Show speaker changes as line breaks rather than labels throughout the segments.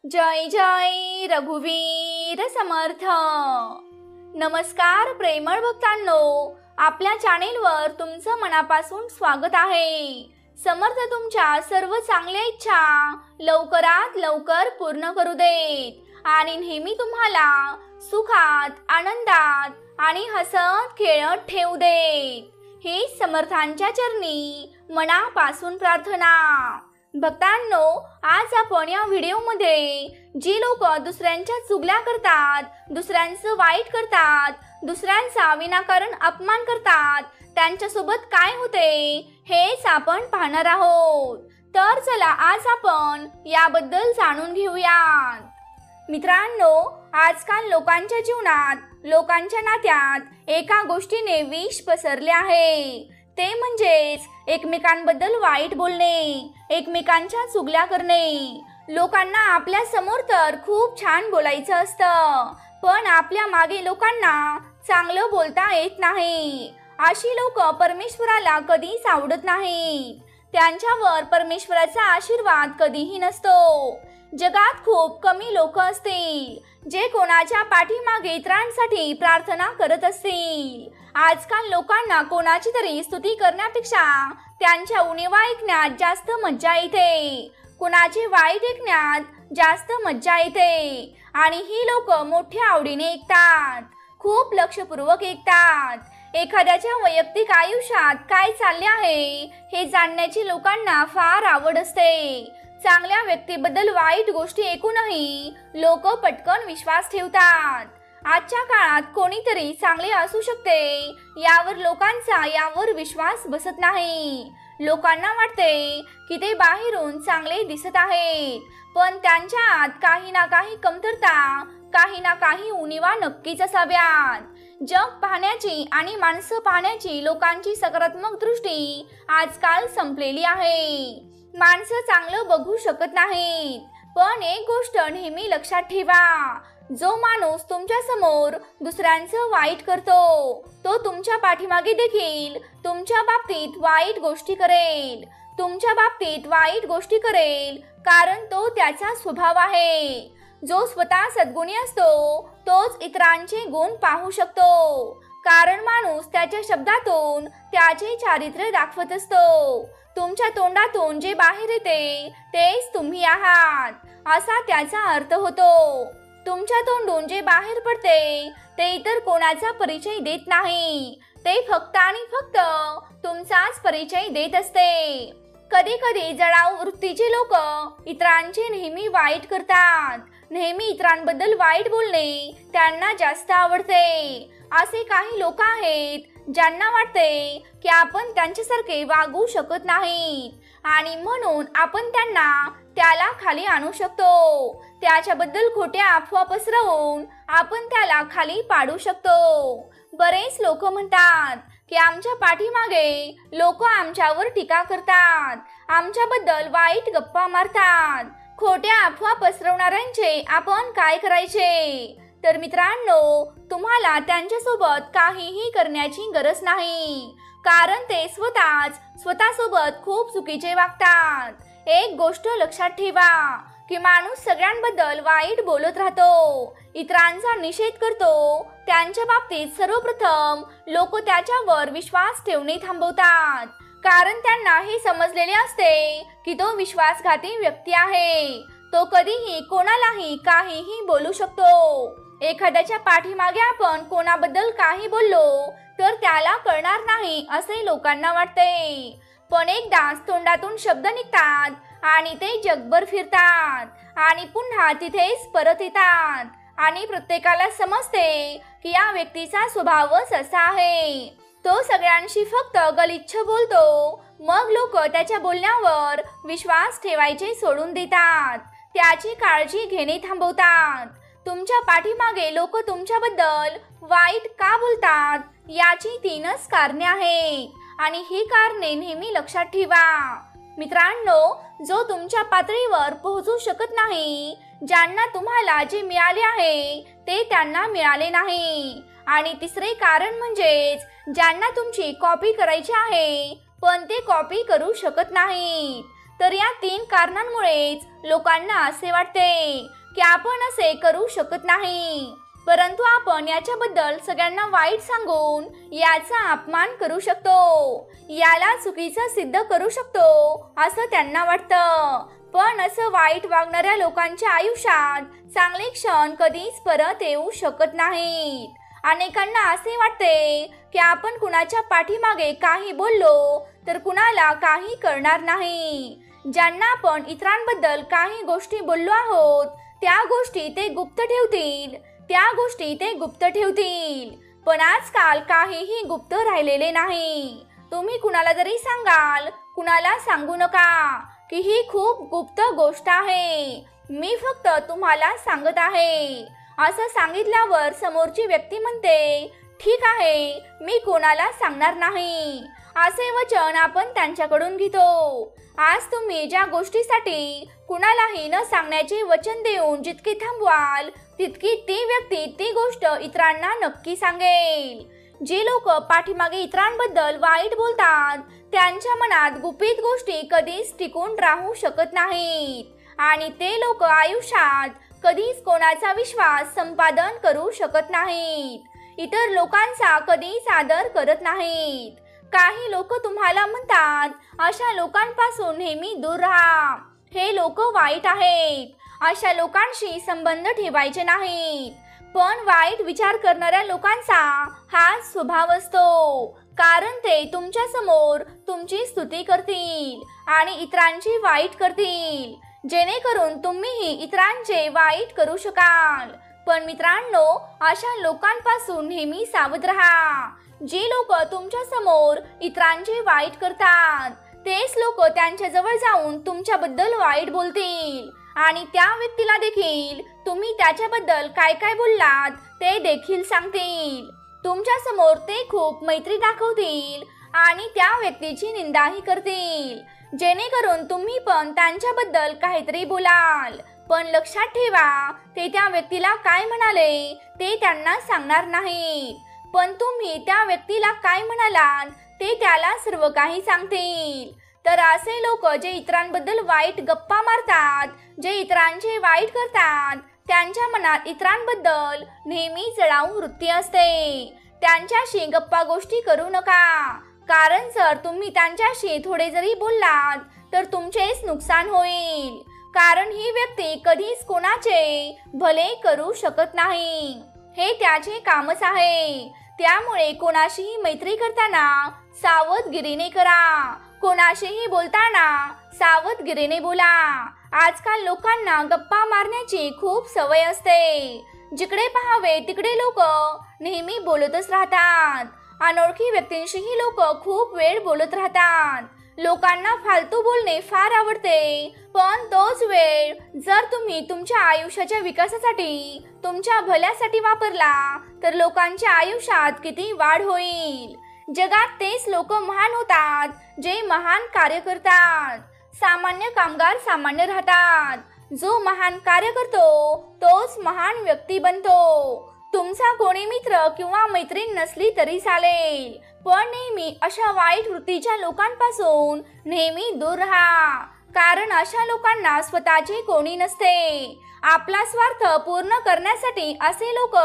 जय जय रघुवीर समर्थ। नमस्कार प्रेमळ भक्तांनो, आपल्या चॅनेलवर तुमचं मनापासून स्वागत आहे। समर्थ तुमच्या सर्व चांगल्या इच्छा लवकरात लवकर पूर्ण करू देत आणि नेहमी तुम्हाला सुखात, आनंदात आणि हसत खेळत ठेवू देत, ही समर्थांच्या चरणी मनापासून प्रार्थना। भक्तांनो, आज आपण या व्हिडिओमध्ये जी लोक दुसऱ्यांच्या चुगल्या करतात, दुसऱ्यांचं वाईट करतात, दुसऱ्यांचा विनाकारण अपमान करतात, त्यांच्यासोबत काय होते हेच आपण पाहणार आहोत। तर चला आज आपण याबद्दल जाणून घेऊयात। मित्रांनो, आजकाल लोकांच्या जीवनात, लोकांच्या नात्यात एका गोष्टीने विष पसरले आहे, ते म्हणजेच एकमेकांबद्दल वाईट बोलणे, एकमेकांच्या चुगल्या करणे। लोकांना आपल्या समोर तर खूप छान बोलायचं असतं, पण आपल्या मागे लोकांना चांगलं बोलता येत नाही। अशी लोक परमेश्वराला कधीच आवडत नाहीत, त्यांच्यावर परमेश्वराचा आशीर्वाद कधीही नसतो। जगात खूप कमी लोक असतील जे कोणाच्या पाठीमागे इतरांसाठी प्रार्थना करत असतील। आजकाल लोकांना कोणाची तरी स्तुती करण्यापेक्षा त्यांच्या उणिवा ऐकण्यात जास्त मज्जा येते, कोणाचे वाईट ऐकण्यात जास्त मज्जा येते आणि ही लोक मोठ्या आवडीने ऐकतात, खूप लक्षपूर्वक ऐकतात। एखाद्याच्या वैयक्तिक आयुष्यात काय चालले आहे हे जाणण्याची लोकांना फार आवड असते। चांगल्या व्यक्तीबद्दल वाईट गोष्टी ऐकूनही लोक पटकन विश्वास ठेवतात। आजच्या काळात कोणीतरी चांगले असू शकते यावर लोकांचा यावर विश्वास बसत नाही। लोकांना वाटते की ते बाहेरून चांगले दिसत आहेत, पण त्यांच्या आत काही ना काही कमतरता, काही ना काही उणिवा नक्कीच असाव्यात। जग पाहण्याची आणि माणसं पाहण्याची लोकांची सकारात्मक दृष्टी आजकाल संपलेली आहे। माणसं चांगलं बघू शकत नाहीत, पण एक गोष्ट नेहमी लक्षात ठेवा, जो माणूस तुमच्या समोर दुसऱ्यांचं वाईट करतो तो तुमच्या पाठीमागे देखील तुमच्या बाबतीत वाईट गोष्टी करेल, तुमच्या बाबतीत वाईट गोष्टी करेल, कारण तो त्याचा स्वभाव आहे। जो स्वतः सद्गुणी असतो तोच इतरांचे गुण पाहू शकतो, कारण माणूस त्याच्या शब्दातून त्याचे चारित्र्य दाखवत असतो। तुमच्या तोंडातून जे बाहेर येते तेच तुम्ही आहात, असा त्याचा अर्थ होतो। तुमच्या तोंडून जे बाहेर पडते ते इतर कोणाचा परिचय देत नाही, ते फक्त आणि फक्त तुमचाच परिचय देत असते। कधी कधी जळाऊ वृत्तीचे लोक इतरांचे नेहमी वाईट करतात, नेहमी इतरांबद्दल वाईट बोलणे त्यांना जास्त आवडते। असे काही लोक आहेत ज्यांना वाटते की आपण त्यांच्यासारखे वागू शकत नाही आणि म्हणून आपण त्याला खाली आणू शकतो, त्याच्याबद्दल खोट्या अफवा पसरवून आपण त्याला खाली पाडू शकतो। बरेच लोक म्हणतात की आमच्या पाठीमागे लोक आमच्यावर टीका करतात, आमच्याबद्दल वाईट गप्पा मारतात। खोट्या अफवा पसरवणाऱ्यांचे आपण काय करायचे? तर मित्रांनो, तुम्हाला त्यांच्यासोबत काहीही करण्याची गरज नाही, कारण ते स्वतःसोबत खूप चुकीचे वागतात। एक गोष्ट लक्षात ठेवा की माणूस सगळ्यांबद्दल वाईट बोलत राहतो, इतरांचा निषेध करतो, त्यांच्या बाबतीत सर्वप्रथम लोक त्याच्यावर विश्वास ठेवणे थांबवतात, कारण त्यांना हे समजलेले असते की तो विश्वासघाती व्यक्ती आहे, तो कधीही कोणालाही काहीही बोलू शकतो। एखाद्याच्या पाठीमागे आपण कोणाबद्दल काही बोललो तर त्याला कळणार नाही असे लोकांना वाटते, पण एकदाच तोंडातून शब्द निघतात आणि ते जगभर फिरतात आणि पुन्हा तिथेच परत येतात आणि प्रत्येकाला समजते की या व्यक्तीचा स्वभावच असा आहे, तो सगळ्यांशी फक्त गलिच्छ बोलतो। मग लोक त्याच्या बोलण्यावर विश्वास ठेवायचे सोडून देतात, त्याची काळजी घेणे थांबवतात। तुमच्या पाठीमागे लोक तुमच्याबद्दल वाईट का बोलतात याची 3च कारणे आहेत आणि ही कारणे नेहमी लक्षात ठेवा। मित्रांनो, जो तुमच्या पातळीवर पोहोचू शकत नाही, ज्यांना तुम्हाला जे मिळाले आहे ते त्यांना मिळाले नाही, आणि तिसरे कारण म्हणजेच ज्यांना तुमची कॉपी करायची आहे पण ते कॉपी करू शकत नाहीत। तर या 3 कारणांमुळेच लोकांना असे वाटते की आपण असे करू शकत नाही, परंतु आपण याच्याबद्दल सगळ्यांना वाईट सांगून याचा अपमान करू शकतो, याला चुकीचं सिद्ध करू शकतो असं त्यांना वाटतं. पण असं वाईट वागणाऱ्या लोकांच्या आयुष्यात चांगले क्षण कधीच परत येऊ शकत नाहीत. अनेकांना असे वाटते की आपण कुणाच्या पाठीमागे काही बोललो तर कुणाला काही करणार नाही. ज्यांना आपण इतरांबद्दल काही गोष्टी बोललो आहोत त्या गोष्टी ते गुप्त ठेवतील. पण आजकाल काहीही गुप्त राहिलेले नाही. तुम्ही कुणाला जरी सांगाल, कुणाला सांगू नका की ही खूप गुप्त गोष्ट आहे, मी फक्त तुम्हाला सांगत आहे. असं सांगितल्यावर समोरची व्यक्ती म्हणते, ठीक आहे, मी कोणाला सांगणार नाही. असे वचन आपण त्यांच्याकडून घेतो. आज तुम्ही ज्या गोष्टीसाठी कुणालाही न सांगण्याचे वचन देऊन जितके थांबवाल तितकी ती व्यक्ती ती गोष्ट इतरांना नक्की सांगेल. जे लोक पाठीमागे इतरांबद्दल वाईट बोलतात त्यांच्या मनात गुपित गोष्टी कधीच टिकून राहू शकत नाहीत आणि ते लोक आयुष्यात कधीच कोणाचा विश्वास संपादन करू शकत नाहीत. इतर लोकांचा कधीच आदर करत नाहीत. काही लोक तुम्हाला म्हणतात, अशा लोकांपासून नेहमी दूर राहा, हे लोक वाईट आहेत, अशा लोकांशी संबंध ठेवायचे नाहीत. पण वाईट विचार करणाऱ्या लोकांचा हा स्वभाव असतो, कारण ते तुमच्या समोर तुमची स्तुती करतील आणि इतरांची वाईट करतील, जेणेकरून तुम्हीही इतरांचे वाईट करू शकाल. पण मित्रांनो, अशा लोकांपासून नेहमी सावध राहा. जी लोक तुमच्या समोर इतरांचे वाईट करतात तेच लोक त्यांच्या जवळ जाऊन तुमच्याबद्दल वाईट बोलतील आणि त्या व्यक्तीला देखील तुम्ही त्याच्याबद्दल काय काय बोललात ते देखील सांगतील. तुमच्या समोर ते खूप मैत्री दाखवतील आणि त्या व्यक्तीची निंदाही करतील, जेणेकरून तुम्ही पण त्यांच्याबद्दल काहीतरी बोलाल. पण लक्षात ठेवा, ते त्या व्यक्तीला काय म्हणाले ते त्यांना सांगणार नाहीत, पण तुम्ही त्या व्यक्तीला काय म्हणालात ते त्याला सर्व काही सांगतील. तर असे लोक जे इतरांबद्दल वाईट गप्पा मारतात, जे इतरांचे वाईट करतात, त्यांच्या मनात इतरांबद्दल नेहमी चढाऊ वृत्ती असते. त्यांच्याशी गप्पा गोष्टी करू नका, कारण जर तुम्ही त्यांच्याशी थोडे जरी बोललात तर तुमचेच नुकसान होईल, कारण ही व्यक्ती कधीच कोणाचे भले करू शकत नाही, हे त्याचे कामच आहे. त्यामुळे कोणाशीही मैत्री करताना सावधगिरीने करा, कोणाशीही बोलताना सावधगिरीने बोला. आजकाल लोकांना गप्पा मारण्याची खूप सवय असते. जिकडे पाहावे तिकडे लोक नेहमी बोलतच राहतात. अनोळखी व्यक्तींशीही लोक खूप वेळ बोलत राहतात. लोकांना फालतू बोलणे फार आवडते, पण तोच वेळ जर तुम्ही तुमच्या आयुष्याच्या विकासासाठी, तुमच्या भल्यासाठी वापरला तर लोकांच्या आयुष्यात किती वाढ होईल. जगात तेच लोक महान होतात जे महान कार्य करतात. सामान्य कामगार सामान्य राहतात. जो महान कार्य करतो तोच महान व्यक्ती बनतो. तुमचा कोणी मित्र किंवा मैत्रीण नसली तरी चालेल, पण नेहमी अशा वाईट वृत्तीच्या लोकांपासून नेहमी दूर राहा, कारण अशा लोकांना स्वतःचे कोणी नसते. आपला स्वार्थ पूर्ण करण्यासाठी असे लोक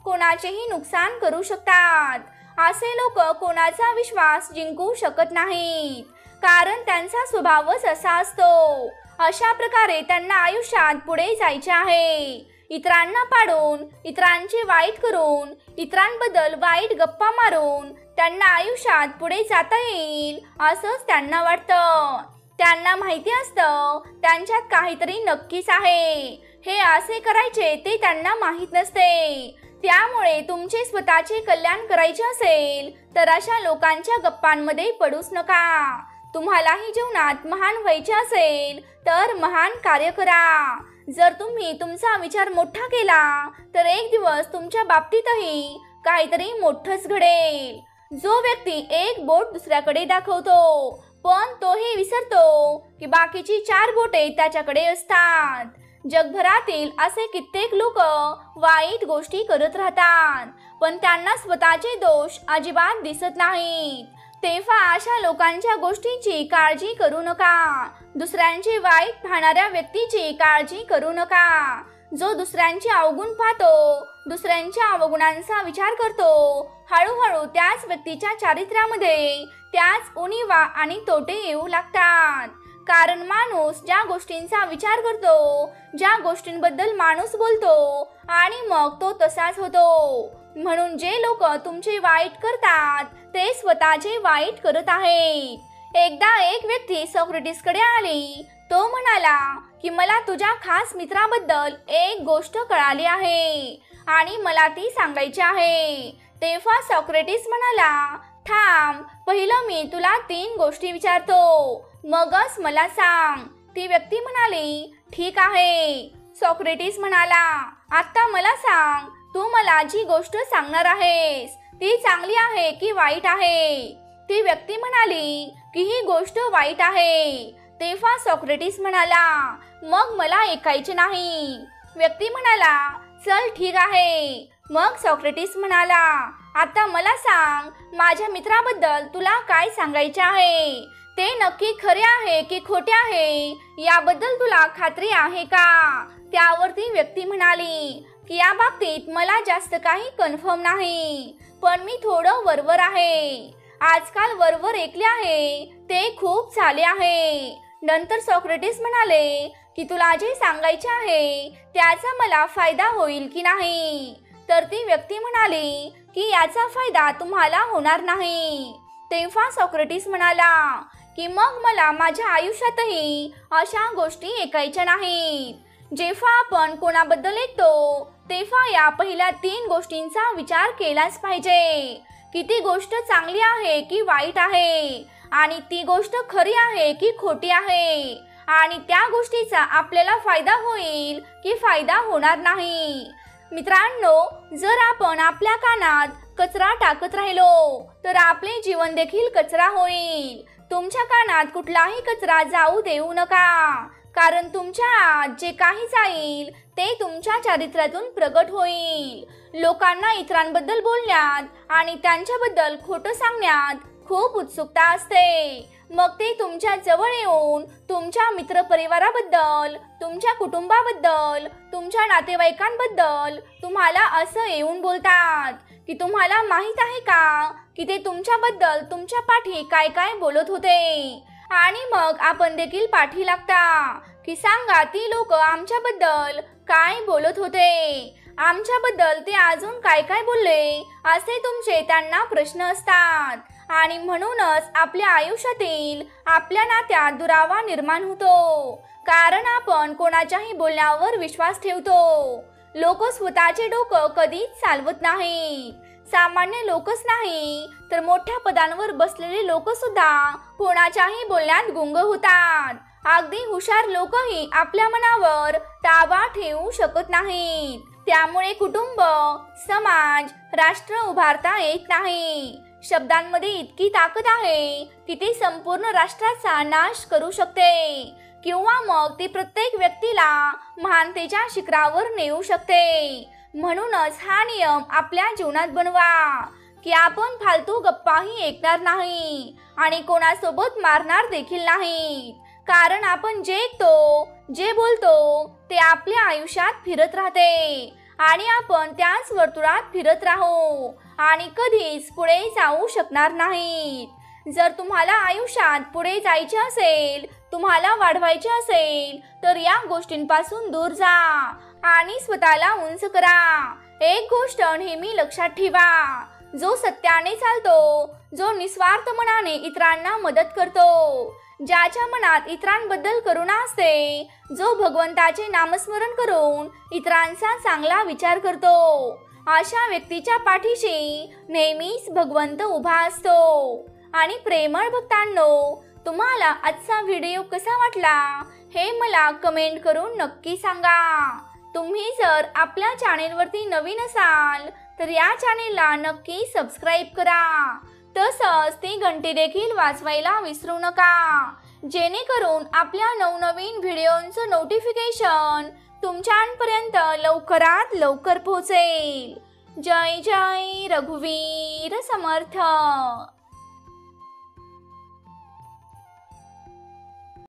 कोणाचेही नुकसान करू शकतात. असे लोक कोणाचा विश्वास जिंकू शकत नाहीत, कारण त्यांचा स्वभावच असा असतो. अशा प्रकारे त्यांना आयुष्यात पुढे जायचे आहे. इतरांना पाडून, इतरांचे वाईट करून, इतरांबद्दल वाईट गप्पा मारून त्यांना आयुष्यात पुढे जाता येईल असंच त्यांना वाटतं. त्यांना माहिती असतं त्यांच्यात काहीतरी नक्कीच आहे. हे असे करायचे ते त्यांना माहीत नसते. त्यामुळे तुमचे स्वतःचे कल्याण करायचे असेल तर अशा लोकांच्या गप्पांमध्ये पडूच नका. तुम्हालाही जीवनात महान व्हायचे असेल तर महान कार्य करा. जर तुम्ही तुमचा विचार मोठा केला तर एक दिवस तुमच्या बाबतीतही काहीतरी मोठंच घडेल. जो व्यक्ती एक बोट दुसऱ्याकडे दाखवतो पण तोही विसरतो की बाकीची 4 बोटे त्याच्याकडे असतात. जगभरातील असे कित्येक लोक वाईट गोष्टी करत राहतात, पण त्यांना स्वतःचे दोष अजिबात दिसत नाहीत, तेव्हा अशा लोकांच्या गोष्टींची काळजी करू नका. दुसऱ्यांचे वाईट पाहणाऱ्या व्यक्तीची काळजी करू नका. जो दुसऱ्यांचे अवगुण पाहतो, दुसऱ्यांच्या अवगुणांचा विचार करतो, हळूहळू त्याच व्यक्तीच्या चारित्र्यामध्ये त्याच उणीवा आणि तोटे येऊ लागतात. कारण माणूस ज्या गोष्टींचा विचार करतो, ज्या गोष्टींबद्दल माणूस बोलतो आणि मग तो तसाच होतो. म्हणून जे लोक तुमचे वाईट करतात ते स्वतःचे वाईट करत आहेत. एकदा एक व्यक्ती सॉक्रेटिसकडे आली. तो म्हणाला की मला तुझ्या खास मित्राबद्दल एक गोष्ट कळाली आहे आणि मला ती सांगायची आहे. तेव्हा सॉक्रेटिस म्हणाला, थांब, पहिलं मी तुला 3 गोष्टी विचारतो, मगच मला सांग. ती व्यक्ती म्हणाली, ठीक आहे. सॉक्रेटिस म्हणाला, आता मला सांग, तू मला जी गोष्ट सांगणार आहेस ती चांगली आहे की वाईट आहे? ती व्यक्ती म्हणाली की ही गोष्ट वाईट आहे. तेव्हा सॉक्रेटिस म्हणाला, मग मला ऐकायचे नाही. व्यक्ती म्हणाला, चल ठीक आहे. मग सॉक्रेटिस म्हणाला, आता मला सांग, माझ्या मित्राबद्दल तुला काय सांगायचे आहे? ते नक्की खरे आहे की खोटे आहे याबद्दल तुला खात्री आहे का? त्यावरती व्यक्ती म्हणाली की या बाबतीत मला जास्त काही कन्फर्म नाही, पण मी थोडं वरवर आहे. आजकाल वरवर ऐकले आहे ते खूप चाले आहे. नंतर सॉक्रेटिस म्हणाले की तुला जे सांगायचे आहे त्याचा मला फायदा होईल की नाही? तर ती व्यक्ती म्हणाली की याचा फायदा तुम्हाला होणार नाही. तेव्हा सॉक्रेटिस म्हणाला की मग मला माझ्या आयुष्यातही अशा गोष्टी ऐकायच्या नाहीत. जेव्हा आपण कोणाबद्दल ऐकतो तेव्हा या पहिल्या 3 गोष्टींचा विचार केलाच पाहिजे की ती गोष्ट चांगली आहे की वाईट आहे, आणि ती गोष्ट खरी आहे की खोटी आहे, आणि त्या गोष्टीचा आपल्याला फायदा होईल की फायदा होणार नाही. मित्रांनो, जर आपण आपल्या कानात कचरा टाकत राहिलो तर आपले जीवन देखील कचरा होईल. तुमच्या कानात कुठलाही कचरा जाऊ देऊ नका, कारण तुमच्या आत जे काही जाईल ते तुमच्या चारित्र्यातून प्रगट होईल. लोकांना इतरांबद्दल बोलण्यात आणि त्यांच्याबद्दल खोटं सांगण्यात खूप उत्सुकता असते. मग ते तुमच्या जवळ येऊन तुमच्या मित्रपरिवाराबद्दल, तुमच्या कुटुंबाबद्दल, तुमच्या नातेवाईकांबद्दल तुम्हाला असं येऊन बोलतात की तुम्हाला माहित आहे का की ते तुमच्याबद्दल तुमच्या पाठी काय काय बोलत होते. आणि मग आपण देखील पाठी लागता की सांगा ती लोक आमच्याबद्दल काय बोलत होते, आमच्याबद्दल ते अजून काय काय बोलले, असे तुमचे त्यांना प्रश्न असतात. आणि म्हणूनच आपल्या आयुष्यातील आपल्या नात्यात दुरावा निर्माण होतो, कारण आपण कोणाच्याही बोलण्यावर विश्वास ठेवतो. लोक स्वतःचे डोकं कधीच चालवत नाहीत. सामान्य लोकच नाही तर मोठ्या पदांवर बसलेले लोक सुद्धा कोणाच्याही बोलण्यात गुंग होतात. अगदी हुशार लोकही आपल्या मनावर ताबा ठेवू शकत नाहीत. त्यामुळे कुटुंब, समाज, राष्ट्र उभारता येत नाही. शब्दांमध्ये इतकी ताकद आहे की ती संपूर्ण राष्ट्राचा नाश करू शकते, किंवा मग ती प्रत्येक व्यक्तीला महानतेच्या शिखरावर नेऊ शकते. म्हणूनच हा नियम आपल्या जीवनात बनवा की आपण फालतू गप्पाही ऐकणार नाही आणि कोणासोबत मारणार देखील नाही, कारण आपण जे ऐकतो, जे बोलतो ते आपल्या आयुष्यात फिरत राहते आणि आपण त्याच वर्तुळात फिरत राहू आणि कधीच पुढे जाऊ शकणार नाहीत. जर तुम्हाला आयुष्यात पुढे जायचे असेल, तुम्हाला वाढवायचे असेल, तर या गोष्टींपासून दूर जा आणि स्वतःला उंच करा. एक गोष्ट नेहमी लक्षात ठेवा, जो सत्याने चालतो, जो निस्वार्थ मनाने इतरांना मदत करतो, ज्याच्या मनात इतरांबद्दल करुणा असते, जो भगवंताचे नामस्मरण करून इतरांचा चांगला विचार करतो, अशा व्यक्तीच्या पाठीशी नेहमीच भगवंत उभा असतो. आणि प्रेमळ भक्तांनो, तुम्हाला आजचा व्हिडिओ कसा वाटला हे मला कमेंट करून नक्की सांगा. तुम्ही जर आपल्या चॅनेलवरती नवीन असाल तर या चॅनेलला नक्की सबस्क्राईब करा. तसंच ती घंटी देखील वाजवायला विसरू नका, जेणेकरून आपल्या नवनवीन व्हिडिओंचं नोटिफिकेशन तुमच्यापर्यंत लवकरात लवकर पोहोचेल. जय जय रघुवीर समर्थ.